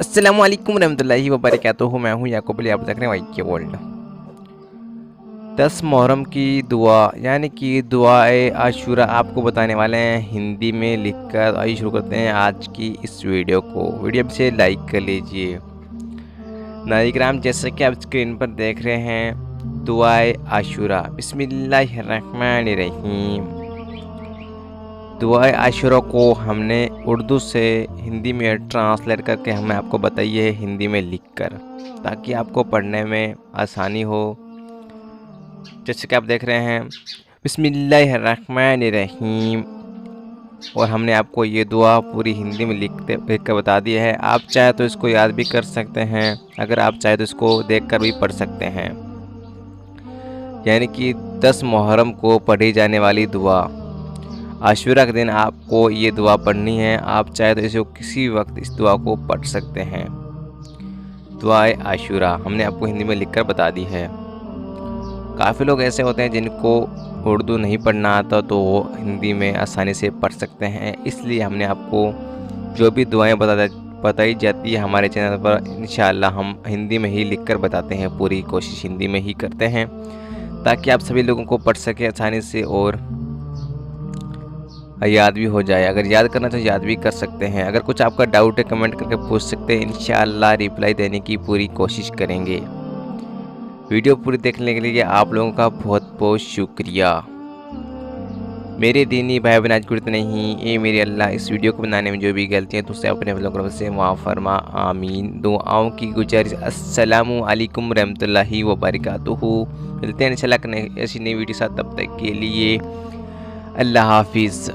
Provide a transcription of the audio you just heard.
अस्सलामुअलैकुम रहमतुल्लाहि व बरकातुहू। मैं हूँ याकूब अली, आप देख रहे हैं वाई के वर्ल्ड। 10 मुहर्रम की दुआ यानी कि दुआए आशूरा आपको बताने वाले हैं हिंदी में लिखकर। आइए शुरू करते हैं आज की इस वीडियो को। वीडियो से लाइक कर लीजिए। नाज़रीन, जैसे कि आप स्क्रीन पर देख रहे हैं दुआए आशूरा। बिस्मिल्लाहिर्रहमानिर्रहीम। दुआए आशूरा को हमने उर्दू से हिंदी में ट्रांसलेट करके हमें आपको बताइए है हिंदी में लिखकर, ताकि आपको पढ़ने में आसानी हो। जैसे कि आप देख रहे हैं बिस्मिल्लाहिर्रहमानिर्रहीम, और हमने आपको ये दुआ पूरी हिंदी में लिख कर बता दी है। आप चाहे तो इसको याद भी कर सकते हैं, अगर आप चाहे तो इसको देखकर भी पढ़ सकते हैं। यानी कि 10 मुहर्रम को पढ़ी जाने वाली दुआ। आशूरा के दिन आपको ये दुआ पढ़नी है। आप चाहे तो इसे किसी वक्त इस दुआ को पढ़ सकते हैं। दुआए आशूरा हमने आपको हिंदी में लिखकर बता दी है। काफ़ी लोग ऐसे होते हैं जिनको उर्दू नहीं पढ़ना आता, तो वो हिंदी में आसानी से पढ़ सकते हैं। इसलिए हमने आपको जो भी दुआएं बताई जाती है हमारे चैनल पर, इंशाअल्लाह हम हिंदी में ही लिखकर बताते हैं। पूरी कोशिश हिंदी में ही करते हैं ताकि आप सभी लोगों को पढ़ सके आसानी से और याद भी हो जाए। अगर याद करना तो याद भी कर सकते हैं। अगर कुछ आपका डाउट है कमेंट करके पूछ सकते हैं, इंशाअल्लाह रिप्लाई देने की पूरी कोशिश करेंगे। वीडियो पूरी देखने के लिए आप लोगों का बहुत बहुत शुक्रिया। मेरे दीनी भाई बहन आज कुछ नहीं, ये मेरे अल्लाह इस वीडियो को बनाने में जो भी गलतियाँ तो उसे अपने लोगों से माफ़ फरमा, आमीन। दुआओं की गुजारिश। अस्सलामु अलैकुम रहमतुल्लाहि व बरकातुहू। मिलते हैं इंशाअल्लाह ऐसी नई वीडियो साथ, तब तक के लिए अल्लाह हाफिज़।